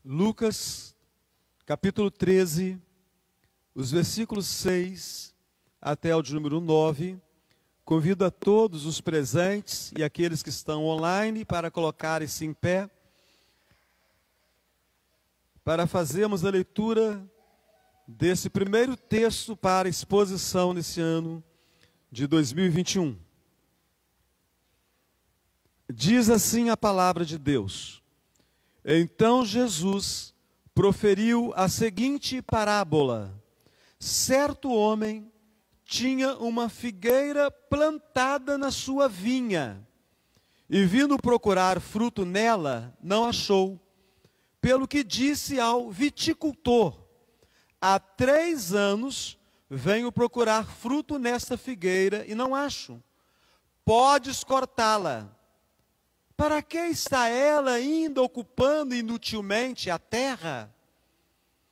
Lucas, capítulo 13, os versículos 6 até o de número 9. Convido a todos os presentes e aqueles que estão online para colocarem-se em pé, para fazermos a leitura desse primeiro texto para exposição nesse ano de 2021. Diz assim a palavra de Deus: Então Jesus proferiu a seguinte parábola: certo homem tinha uma figueira plantada na sua vinha, e vindo procurar fruto nela, não achou. Pelo que disse ao viticultor: há 3 anos venho procurar fruto nesta figueira e não acho. Podes cortá-la. Para que está ela ainda ocupando inutilmente a terra?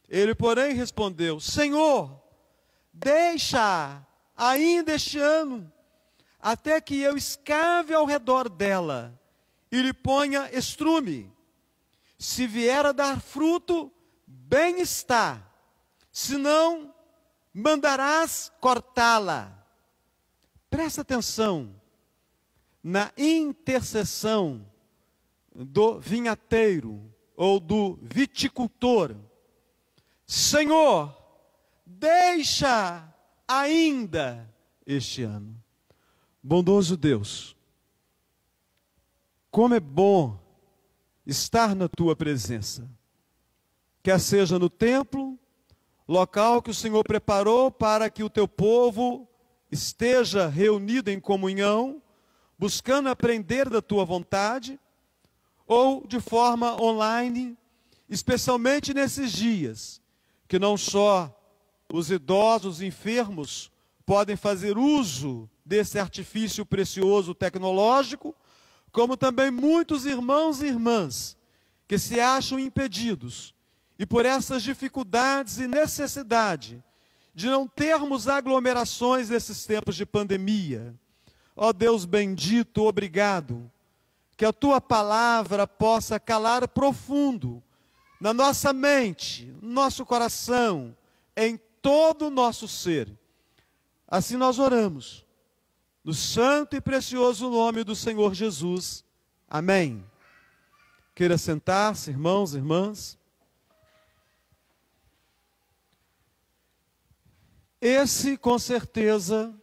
Ele, porém, respondeu: Senhor, deixa ainda este ano, até que eu escave ao redor dela e lhe ponha estrume. Se vier a dar fruto, bem está, se não, mandarás cortá-la. Presta atenção na intercessão do vinhateiro ou do viticultor. Senhor, deixa ainda este ano. Bondoso Deus, como é bom estar na tua presença, quer seja no templo, local que o Senhor preparou para que o teu povo esteja reunido em comunhão, buscando aprender da tua vontade, ou de forma online, especialmente nesses dias, que não só os idosos, os enfermos, podem fazer uso desse artifício precioso tecnológico, como também muitos irmãos e irmãs que se acham impedidos, e por essas dificuldades e necessidade de não termos aglomerações nesses tempos de pandemia. Ó Deus bendito, obrigado, que a tua palavra possa calar profundo na nossa mente, no nosso coração, em todo o nosso ser. Assim nós oramos, no santo e precioso nome do Senhor Jesus. Amém. Queira sentar-se, irmãos e irmãs. Esse, com certeza,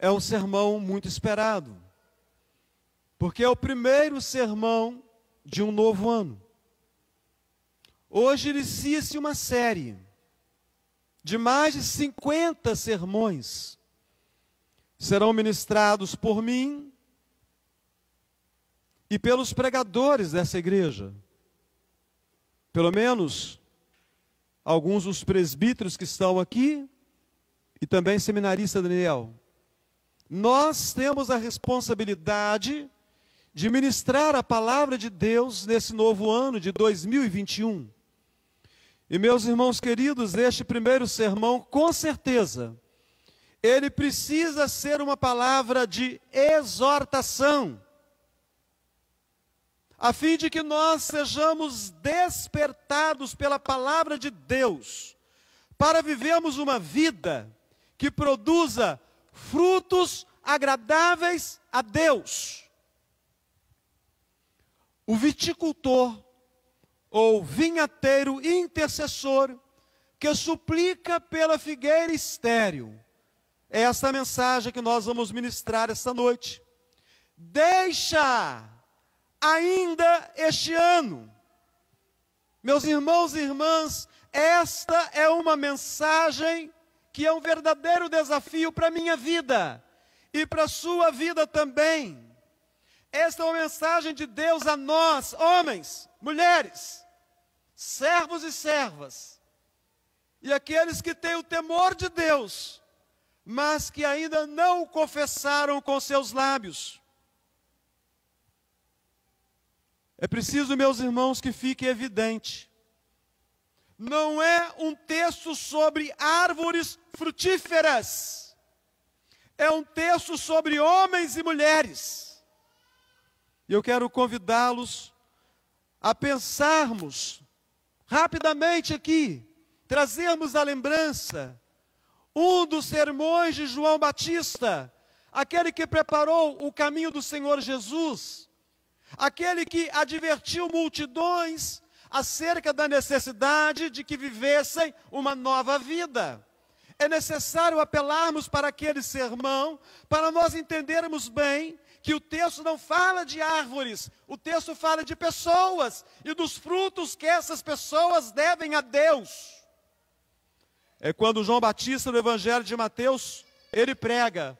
é um sermão muito esperado, porque é o primeiro sermão de um novo ano. Hoje inicia-se uma série de mais de 50 sermões. Serão ministrados por mim e pelos pregadores dessa igreja. Pelo menos alguns dos presbíteros que estão aqui e também seminarista Daniel. Nós temos a responsabilidade de ministrar a palavra de Deus nesse novo ano de 2021. E meus irmãos queridos, este primeiro sermão, com certeza, ele precisa ser uma palavra de exortação, a fim de que nós sejamos despertados pela palavra de Deus, para vivermos uma vida que produza frutos agradáveis a Deus. O viticultor, ou vinhateiro intercessor, que suplica pela figueira estéril, é essa mensagem que nós vamos ministrar esta noite. Deixa ainda este ano. Meus irmãos e irmãs, esta é uma mensagem que é um verdadeiro desafio para a minha vida e para a sua vida também. Esta é uma mensagem de Deus a nós, homens, mulheres, servos e servas, e aqueles que têm o temor de Deus, mas que ainda não o confessaram com seus lábios. É preciso, meus irmãos, que fique evidente: não é um texto sobre árvores frutíferas, é um texto sobre homens e mulheres. E eu quero convidá-los a pensarmos rapidamente aqui, trazermos à lembrança um dos sermões de João Batista, aquele que preparou o caminho do Senhor Jesus, aquele que advertiu multidões acerca da necessidade de que vivessem uma nova vida. É necessário apelarmos para aquele sermão, para nós entendermos bem que o texto não fala de árvores, o texto fala de pessoas e dos frutos que essas pessoas devem a Deus. É quando João Batista, no Evangelho de Mateus, ele prega: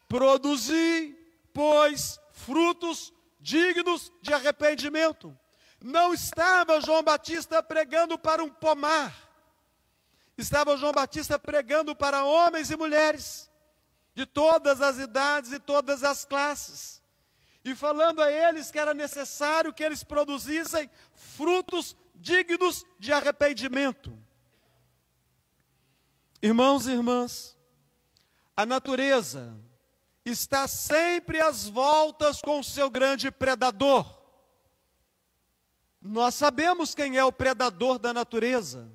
produzi, pois, frutos dignos de arrependimento. Não estava João Batista pregando para um pomar, estava João Batista pregando para homens e mulheres, de todas as idades e todas as classes, e falando a eles que era necessário que eles produzissem frutos dignos de arrependimento. Irmãos e irmãs, a natureza está sempre às voltas com o seu grande predador. Nós sabemos quem é o predador da natureza.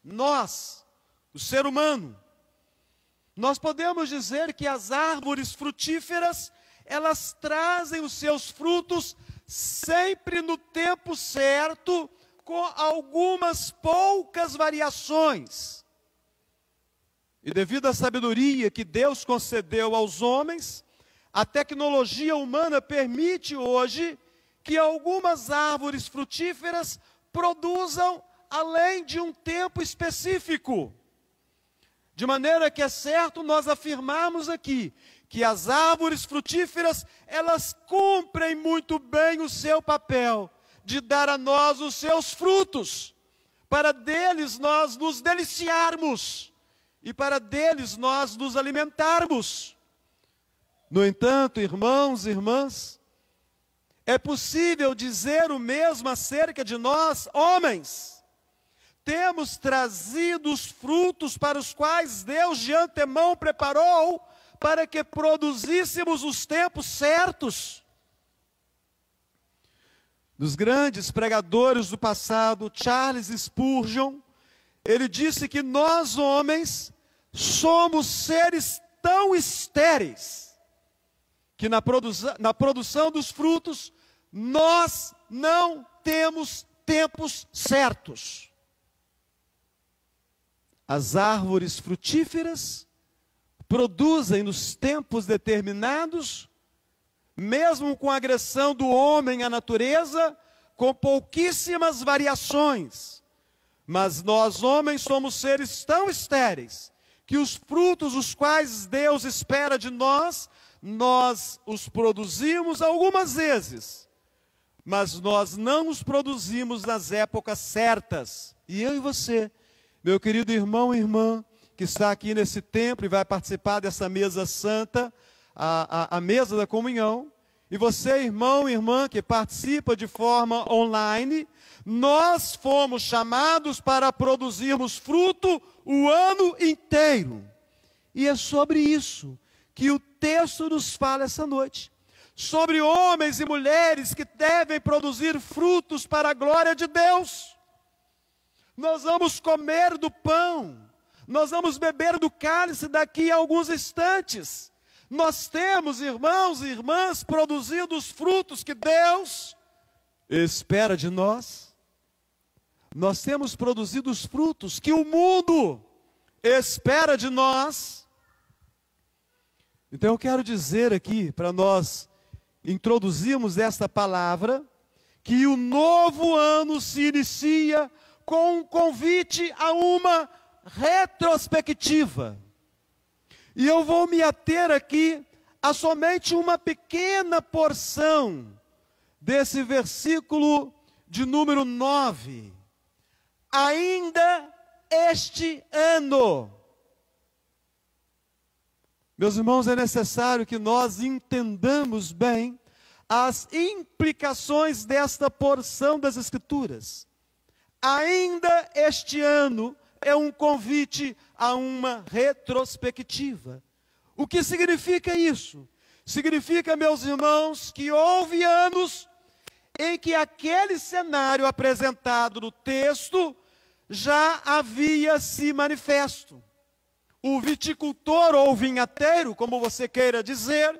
Nós, o ser humano. Nós podemos dizer que as árvores frutíferas, elas trazem os seus frutos sempre no tempo certo, com algumas poucas variações. E devido à sabedoria que Deus concedeu aos homens, a tecnologia humana permite hoje que algumas árvores frutíferas produzam além de um tempo específico. De maneira que é certo nós afirmarmos aqui que as árvores frutíferas, elas cumprem muito bem o seu papel de dar a nós os seus frutos, para deles nós nos deliciarmos e para deles nós nos alimentarmos. No entanto, irmãos e irmãs, é possível dizer o mesmo acerca de nós, homens. Temos trazido os frutos para os quais Deus de antemão preparou para que produzíssemos os tempos certos. Dos grandes pregadores do passado, Charles Spurgeon, ele disse que nós, homens, somos seres tão estéreis que na produção dos frutos, nós não temos tempos certos. As árvores frutíferas produzem nos tempos determinados, mesmo com a agressão do homem à natureza, com pouquíssimas variações. Mas nós, homens, somos seres tão estéreis, que os frutos os quais Deus espera de nós os produzimos algumas vezes, mas nós não os produzimos nas épocas certas. E eu e você, meu querido irmão e irmã, que está aqui nesse templo e vai participar dessa mesa santa, a mesa da comunhão, e você, irmão e irmã, que participa de forma online, nós fomos chamados para produzirmos fruto o ano inteiro. E é sobre isso que o texto nos fala essa noite. Sobre homens e mulheres que devem produzir frutos para a glória de Deus. Nós vamos comer do pão, nós vamos beber do cálice daqui a alguns instantes. Nós temos, irmãos e irmãs, produzido os frutos que Deus espera de nós. Nós temos produzido os frutos que o mundo espera de nós. Então eu quero dizer aqui, para nós introduzirmos esta palavra, que o novo ano se inicia com um convite a uma retrospectiva. E eu vou me ater aqui a somente uma pequena porção desse versículo de número 9. Ainda este ano. Meus irmãos, é necessário que nós entendamos bem as implicações desta porção das Escrituras. Ainda este ano é um convite a uma retrospectiva. O que significa isso? Significa, meus irmãos, que houve anos em que aquele cenário apresentado no texto já havia se manifesto. O viticultor ou vinhateiro, como você queira dizer,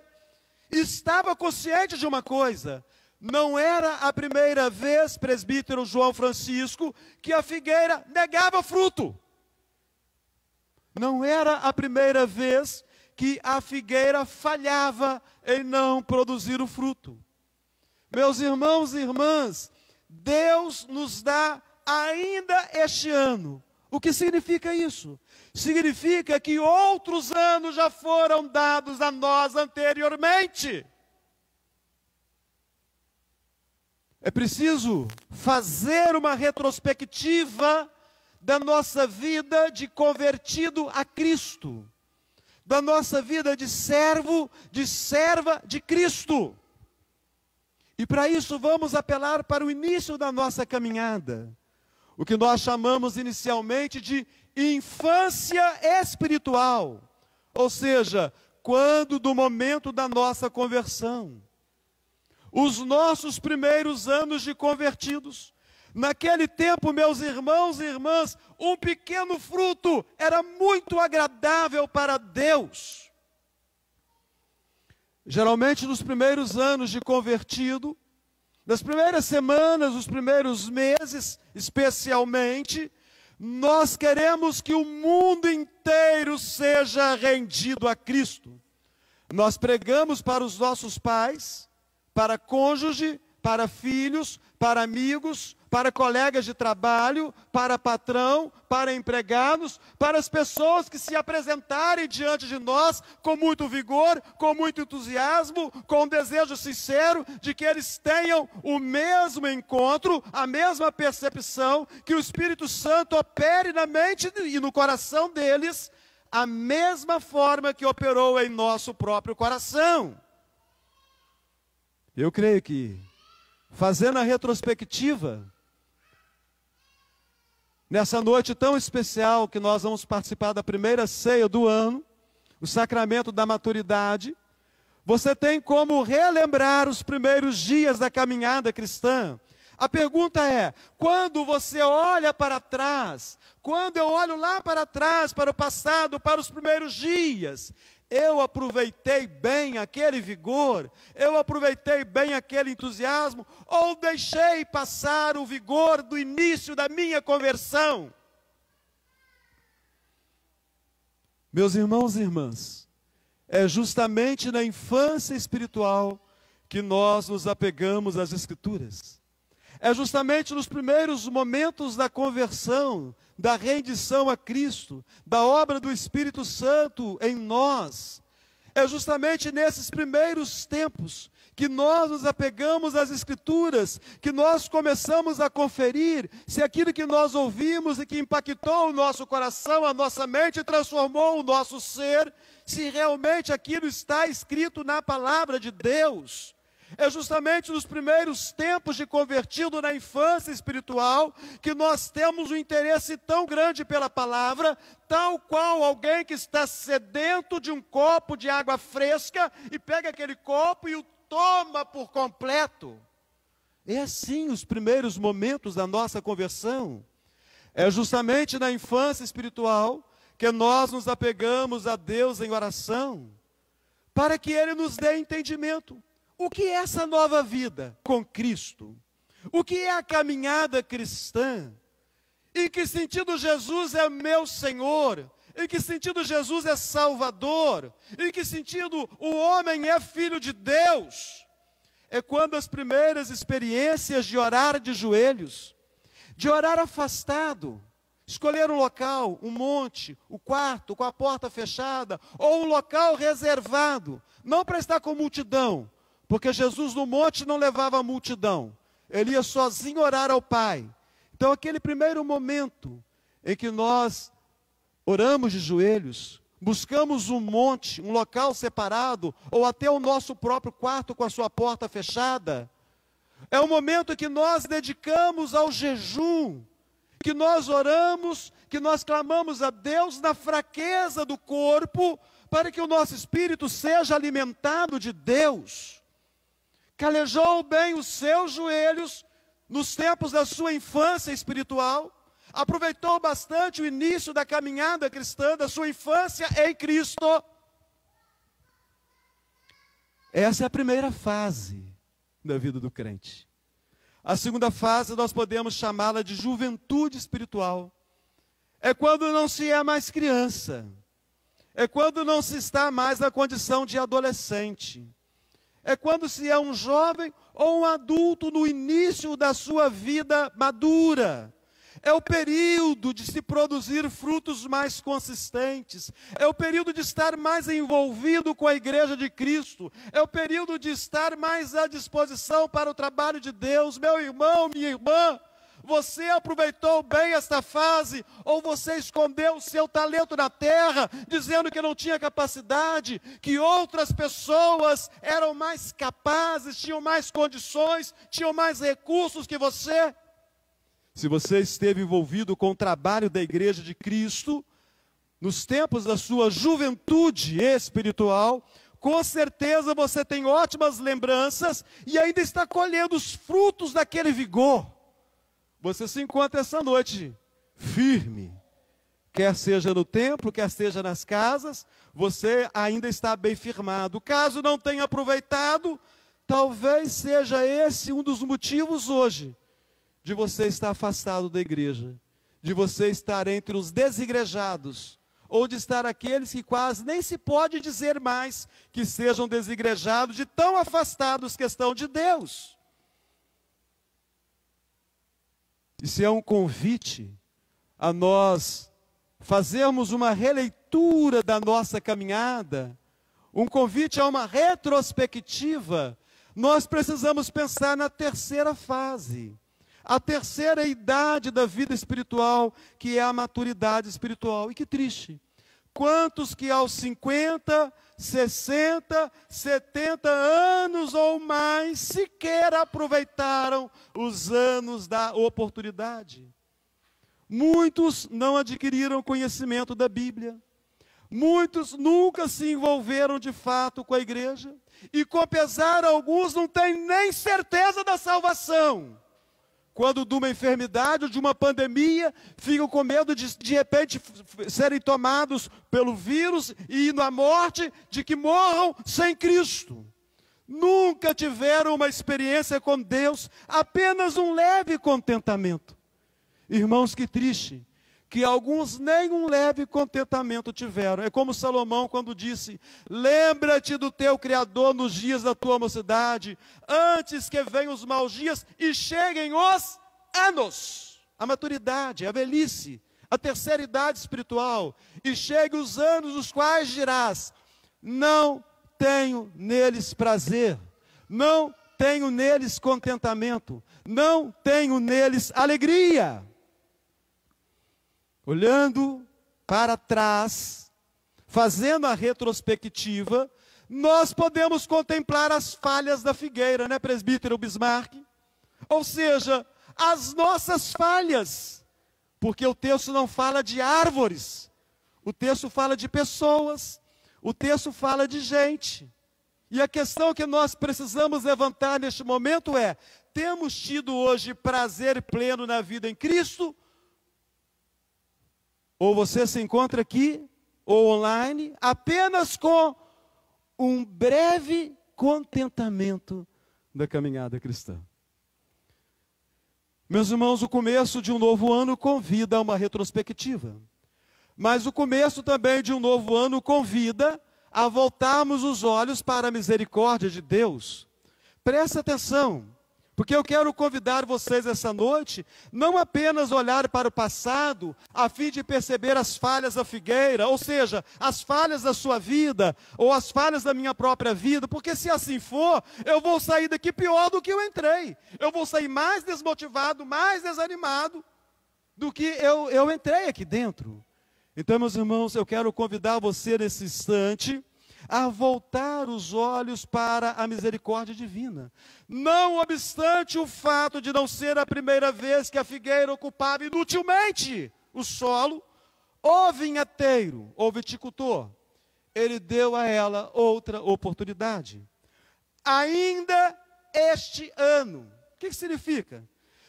estava consciente de uma coisa: não era a primeira vez, presbítero João Francisco, que a figueira negava fruto. Não era a primeira vez que a figueira falhava em não produzir o fruto. Meus irmãos e irmãs, Deus nos dá ainda este ano. O que significa isso? Significa que outros anos já foram dados a nós anteriormente. É preciso fazer uma retrospectiva da nossa vida de convertido a Cristo, da nossa vida de servo, de serva de Cristo. E para isso vamos apelar para o início da nossa caminhada, o que nós chamamos inicialmente de infância espiritual, ou seja, quando do momento da nossa conversão. Os nossos primeiros anos de convertidos. Naquele tempo, meus irmãos e irmãs, um pequeno fruto era muito agradável para Deus. Geralmente, nos primeiros anos de convertido, nas primeiras semanas, nos primeiros meses, especialmente, nós queremos que o mundo inteiro seja rendido a Cristo. Nós pregamos para os nossos pais, para cônjuge, para filhos, para amigos, para colegas de trabalho, para patrão, para empregados, para as pessoas que se apresentarem diante de nós com muito vigor, com muito entusiasmo, com um desejo sincero de que eles tenham o mesmo encontro, a mesma percepção, que o Espírito Santo opere na mente e no coração deles, a mesma forma que operou em nosso próprio coração. Eu creio que, fazendo a retrospectiva, nessa noite tão especial que nós vamos participar da primeira ceia do ano, o sacramento da maturidade, você tem como relembrar os primeiros dias da caminhada cristã. A pergunta é: quando você olha para trás, quando eu olho lá para trás, para o passado, para os primeiros dias, eu aproveitei bem aquele vigor, eu aproveitei bem aquele entusiasmo, ou deixei passar o vigor do início da minha conversão? Meus irmãos e irmãs, é justamente na infância espiritual que nós nos apegamos às Escrituras. É justamente nos primeiros momentos da conversão, da rendição a Cristo, da obra do Espírito Santo em nós. É justamente nesses primeiros tempos que nós nos apegamos às Escrituras, que nós começamos a conferir se aquilo que nós ouvimos e que impactou o nosso coração, a nossa mente, transformou o nosso ser, se realmente aquilo está escrito na palavra de Deus. É justamente nos primeiros tempos de convertido, na infância espiritual, que nós temos um interesse tão grande pela palavra, tal qual alguém que está sedento de um copo de água fresca e pega aquele copo e o toma por completo. É assim os primeiros momentos da nossa conversão. É justamente na infância espiritual que nós nos apegamos a Deus em oração, para que Ele nos dê entendimento. O que é essa nova vida com Cristo? O que é a caminhada cristã? Em que sentido Jesus é meu Senhor? Em que sentido Jesus é Salvador? Em que sentido o homem é filho de Deus? É quando as primeiras experiências de orar de joelhos, de orar afastado, escolher um local, um monte, o quarto com a porta fechada, ou um local reservado, não para estar com multidão, porque Jesus no monte não levava a multidão, Ele ia sozinho orar ao Pai. Então aquele primeiro momento em que nós oramos de joelhos, buscamos um monte, um local separado, ou até o nosso próprio quarto com a sua porta fechada, é o momento que nós dedicamos ao jejum, que nós oramos, que nós clamamos a Deus na fraqueza do corpo, para que o nosso espírito seja alimentado de Deus. calejou bem os seus joelhos nos tempos da sua infância espiritual, aproveitou bastante o início da caminhada cristã, da sua infância em Cristo. Essa é a primeira fase da vida do crente. A segunda fase nós podemos chamá-la de juventude espiritual. É quando não se é mais criança. É quando não se está mais na condição de adolescente. É quando se é um jovem ou um adulto no início da sua vida madura. É o período de se produzir frutos mais consistentes. É o período de estar mais envolvido com a igreja de Cristo. É o período de estar mais à disposição para o trabalho de Deus. Meu irmão, minha irmã, você aproveitou bem esta fase, ou você escondeu o seu talento na terra, dizendo que não tinha capacidade, que outras pessoas eram mais capazes, tinham mais condições, tinham mais recursos que você? Se você esteve envolvido com o trabalho da igreja de Cristo, nos tempos da sua juventude espiritual, com certeza você tem ótimas lembranças e ainda está colhendo os frutos daquele vigor. Você se encontra essa noite firme, quer seja no templo, quer seja nas casas, você ainda está bem firmado. Caso não tenha aproveitado, talvez seja esse um dos motivos hoje de você estar afastado da igreja, de você estar entre os desigrejados, ou de estar aqueles que quase nem se pode dizer mais que sejam desigrejados, de tão afastados que estão de Deus. Isso é um convite a nós fazermos uma releitura da nossa caminhada, um convite a uma retrospectiva. Nós precisamos pensar na terceira fase, a terceira idade da vida espiritual, que é a maturidade espiritual. E que triste, quantos que aos 50, 60, 70 anos ou mais, sequer aproveitaram os anos da oportunidade. Muitos não adquiriram conhecimento da Bíblia. Muitos nunca se envolveram de fato com a igreja. E com pesar, alguns não têm nem certeza da salvação. Quando de uma enfermidade ou de uma pandemia, ficam com medo de repente serem tomados pelo vírus e ir à morte, de que morram sem Cristo. Nunca tiveram uma experiência com Deus, apenas um leve contentamento. Irmãos, que triste, que alguns nem um leve contentamento tiveram. É como Salomão quando disse: lembra-te do teu Criador nos dias da tua mocidade, antes que venham os maus dias e cheguem os anos, a maturidade, a velhice, a terceira idade espiritual, e cheguem os anos nos quais dirás: não tenho neles prazer, não tenho neles contentamento, não tenho neles alegria. Olhando para trás, fazendo a retrospectiva, nós podemos contemplar as falhas da figueira, né, presbítero Bismarck? Ou seja, as nossas falhas, porque o texto não fala de árvores, o texto fala de pessoas, o texto fala de gente. E a questão que nós precisamos levantar neste momento é: temos tido hoje prazer pleno na vida em Cristo? Ou você se encontra aqui, ou online, apenas com um breve contentamento da caminhada cristã? Meus irmãos, o começo de um novo ano convida a uma retrospectiva. Mas o começo também de um novo ano convida a voltarmos os olhos para a misericórdia de Deus. Presta atenção, porque eu quero convidar vocês essa noite, não apenas olhar para o passado, a fim de perceber as falhas da figueira, ou seja, as falhas da sua vida, ou as falhas da minha própria vida, porque se assim for, eu vou sair daqui pior do que eu entrei. Eu vou sair mais desmotivado, mais desanimado do que eu entrei aqui dentro. Então, meus irmãos, eu quero convidar você nesse instante a voltar os olhos para a misericórdia divina. Não obstante o fato de não ser a primeira vez que a figueira ocupava inutilmente o solo, o vinhateiro, ou viticultor, ele deu a ela outra oportunidade. Ainda este ano. O que significa?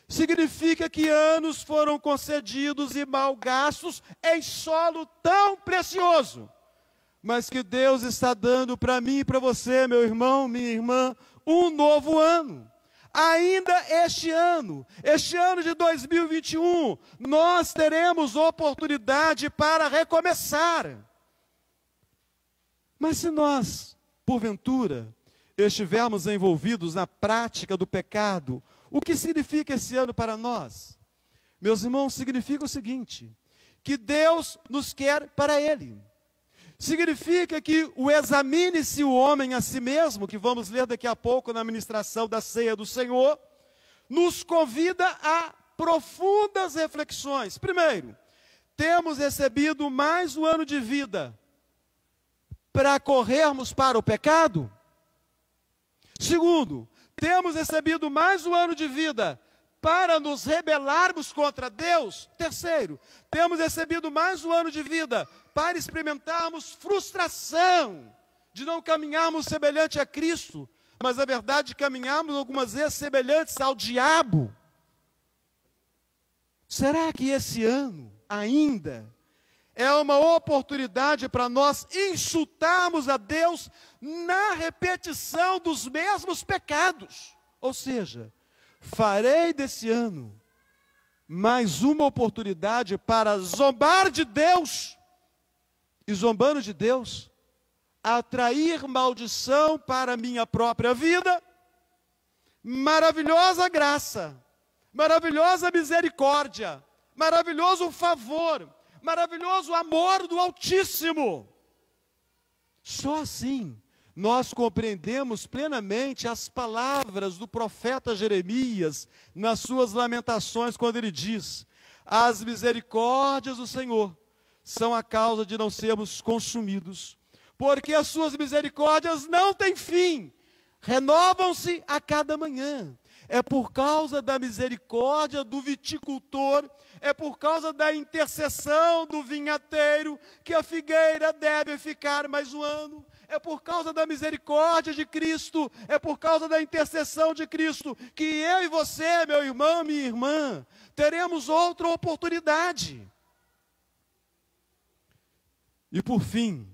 Significa que anos foram concedidos e mal gastos em solo tão precioso, mas que Deus está dando para mim e para você, meu irmão, minha irmã, um novo ano. Ainda este ano de 2021, nós teremos oportunidade para recomeçar. Mas se nós, porventura, estivermos envolvidos na prática do pecado, o que significa esse ano para nós? Meus irmãos, significa o seguinte: que Deus nos quer para Ele. Significa que o examine-se o homem a si mesmo, que vamos ler daqui a pouco na ministração da ceia do Senhor, nos convida a profundas reflexões. Primeiro, temos recebido mais um ano de vida para corrermos para o pecado? Segundo, temos recebido mais um ano de vida para nos rebelarmos contra Deus? Terceiro, temos recebido mais um ano de vida para experimentarmos frustração de não caminharmos semelhante a Cristo, mas na verdade caminharmos algumas vezes semelhantes ao diabo. Será que esse ano ainda é uma oportunidade para nós insultarmos a Deus na repetição dos mesmos pecados? Ou seja, farei desse ano mais uma oportunidade para zombar de Deus, e zombando de Deus, atrair maldição para a minha própria vida. Maravilhosa graça, maravilhosa misericórdia, maravilhoso favor, maravilhoso amor do Altíssimo. Só assim nós compreendemos plenamente as palavras do profeta Jeremias nas suas lamentações, quando ele diz: as misericórdias do Senhor são a causa de não sermos consumidos, porque as suas misericórdias não têm fim, renovam-se a cada manhã. É por causa da misericórdia do viticultor, é por causa da intercessão do vinhateiro, que a figueira deve ficar mais um ano. É por causa da misericórdia de Cristo, é por causa da intercessão de Cristo, que eu e você, meu irmão, minha irmã, teremos outra oportunidade. E por fim,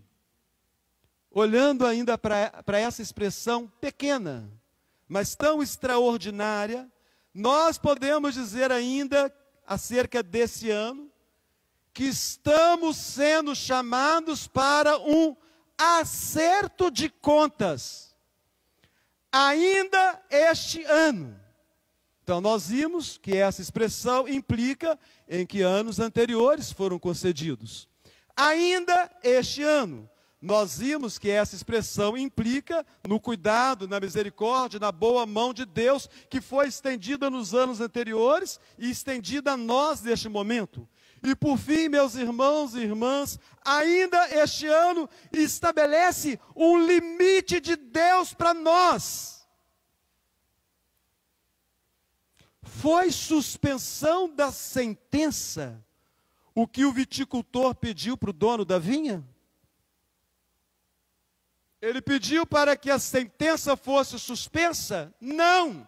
olhando ainda para essa expressão pequena, mas tão extraordinária, nós podemos dizer ainda, acerca desse ano, que estamos sendo chamados para um acerto de contas, ainda este ano. Então nós vimos que essa expressão implica em que anos anteriores foram concedidos. Ainda este ano, nós vimos que essa expressão implica no cuidado, na misericórdia, na boa mão de Deus, que foi estendida nos anos anteriores e estendida a nós neste momento. E por fim, meus irmãos e irmãs, ainda este ano estabelece um limite de Deus para nós. Foi suspensão da sentença o que o viticultor pediu para o dono da vinha? Ele pediu para que a sentença fosse suspensa? Não,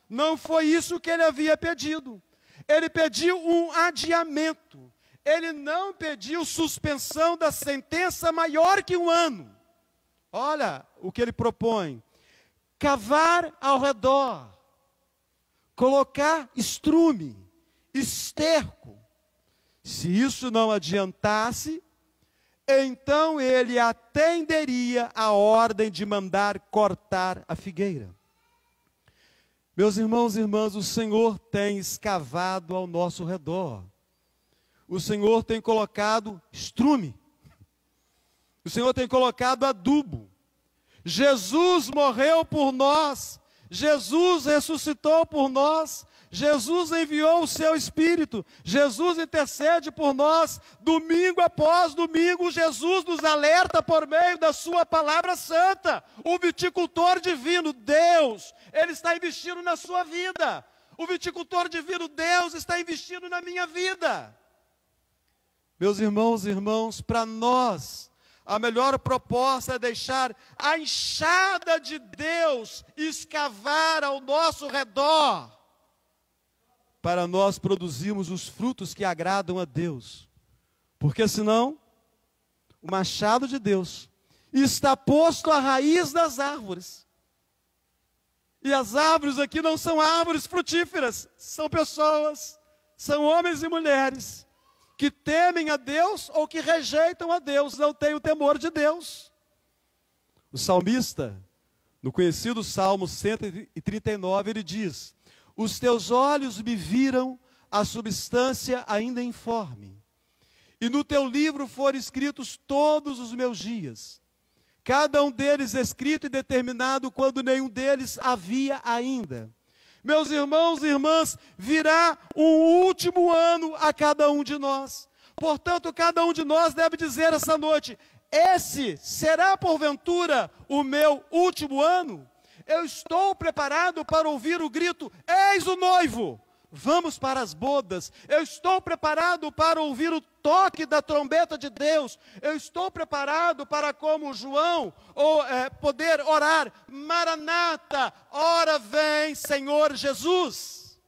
não foi isso que ele havia pedido. Ele pediu um adiamento. Ele não pediu suspensão da sentença maior que um ano. Olha o que ele propõe: cavar ao redor, colocar estrume, esterco. Se isso não adiantasse, então ele atenderia a ordem de mandar cortar a figueira. Meus irmãos e irmãs, o Senhor tem escavado ao nosso redor. O Senhor tem colocado estrume. O Senhor tem colocado adubo. Jesus morreu por nós. Jesus ressuscitou por nós. Jesus enviou o seu Espírito, Jesus intercede por nós, domingo após domingo, Jesus nos alerta por meio da sua palavra santa. O viticultor divino, Deus, Ele está investindo na sua vida. O viticultor divino, Deus, está investindo na minha vida. Meus irmãos e irmãos, para nós, a melhor proposta é deixar a enxada de Deus escavar ao nosso redor, para nós produzirmos os frutos que agradam a Deus. Porque senão, o machado de Deus está posto à raiz das árvores. E as árvores aqui não são árvores frutíferas, são pessoas, são homens e mulheres que temem a Deus ou que rejeitam a Deus, não têm o temor de Deus. O salmista, no conhecido Salmo 139, ele diz: os teus olhos me viram a substância ainda informe, e no teu livro foram escritos todos os meus dias, cada um deles escrito e determinado quando nenhum deles havia ainda. Meus irmãos e irmãs, virá um último ano a cada um de nós. Portanto, cada um de nós deve dizer essa noite: esse será porventura o meu último ano? Eu estou preparado para ouvir o grito: eis o noivo, vamos para as bodas. Eu estou preparado para ouvir o toque da trombeta de Deus. Eu estou preparado para, como João, poder orar: Maranata, ora vem, Senhor Jesus.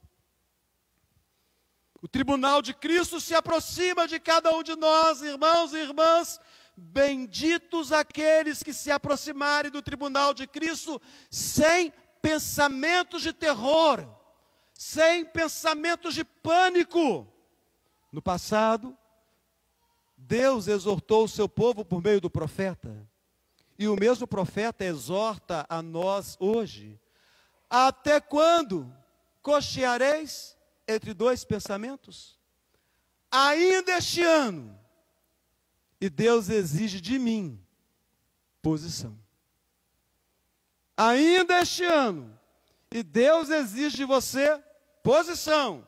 O tribunal de Cristo se aproxima de cada um de nós, irmãos e irmãs. Benditos aqueles que se aproximarem do tribunal de Cristo sem pensamentos de terror, sem pensamentos de pânico. No passado, Deus exortou o seu povo por meio do profeta, e o mesmo profeta exorta a nós hoje: até quando cocheareis entre dois pensamentos? Ainda este ano. E Deus exige de mim posição. Ainda este ano. E Deus exige de você posição.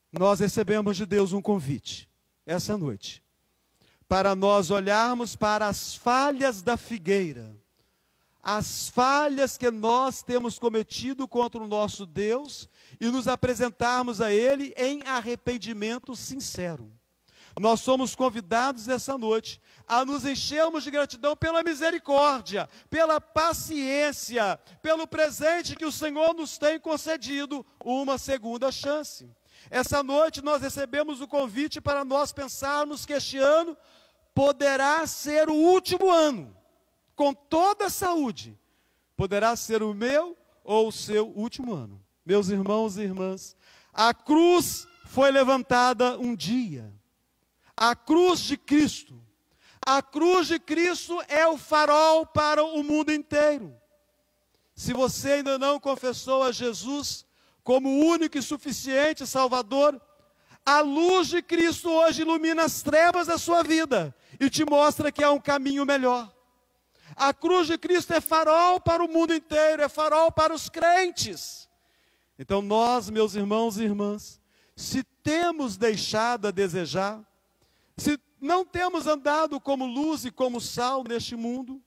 Nós recebemos de Deus um convite, essa noite, para nós olharmos para as falhas da figueira, as falhas que nós temos cometido contra o nosso Deus, e nos apresentarmos a Ele em arrependimento sincero. Nós somos convidados essa noite a nos enchermos de gratidão pela misericórdia, pela paciência, pelo presente que o Senhor nos tem concedido, uma segunda chance. Essa noite nós recebemos o convite para nós pensarmos que este ano poderá ser o último ano, com toda a saúde. Poderá ser o meu ou o seu último ano. Meus irmãos e irmãs, a cruz foi levantada um dia. A cruz de Cristo. A cruz de Cristo é o farol para o mundo inteiro. Se você ainda não confessou a Jesus como o único e suficiente Salvador, a luz de Cristo hoje ilumina as trevas da sua vida e te mostra que há um caminho melhor. A cruz de Cristo é farol para o mundo inteiro, é farol para os crentes. Então nós, meus irmãos e irmãs, se temos deixado a desejar, se não temos andado como luz e como sal neste mundo,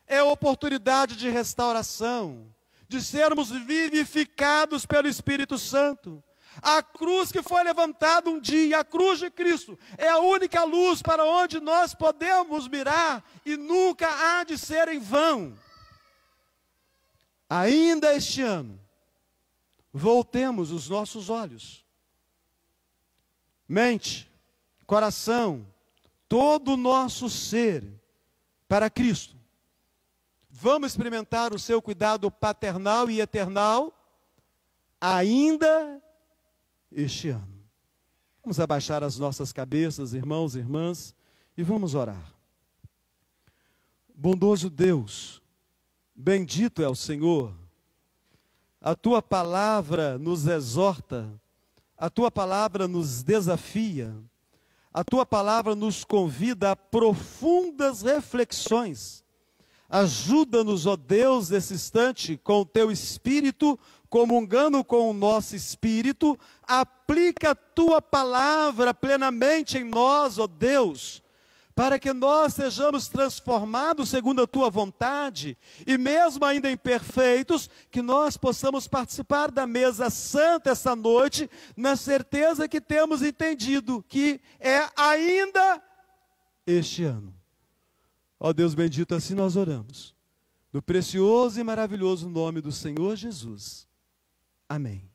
é oportunidade de restauração, de sermos vivificados pelo Espírito Santo. A cruz que foi levantada um dia, a cruz de Cristo, é a única luz para onde nós podemos mirar e nunca há de ser em vão. Ainda este ano, voltemos os nossos olhos, mente, coração, todo o nosso ser para Cristo. Vamos experimentar o seu cuidado paternal e eternal ainda este ano. Vamos abaixar as nossas cabeças, irmãos e irmãs, e vamos orar. Bondoso Deus, bendito é o Senhor. A tua palavra nos exorta, a tua palavra nos desafia, a tua palavra nos convida a profundas reflexões. Ajuda-nos, ó Deus, nesse instante, com o teu Espírito, comungando com o nosso espírito, aplica a tua palavra plenamente em nós, ó Deus, para que nós sejamos transformados segundo a tua vontade, e mesmo ainda imperfeitos, que nós possamos participar da mesa santa essa noite, na certeza que temos entendido que é ainda este ano. Ó Deus bendito, assim nós oramos. No precioso e maravilhoso nome do Senhor Jesus. Amém.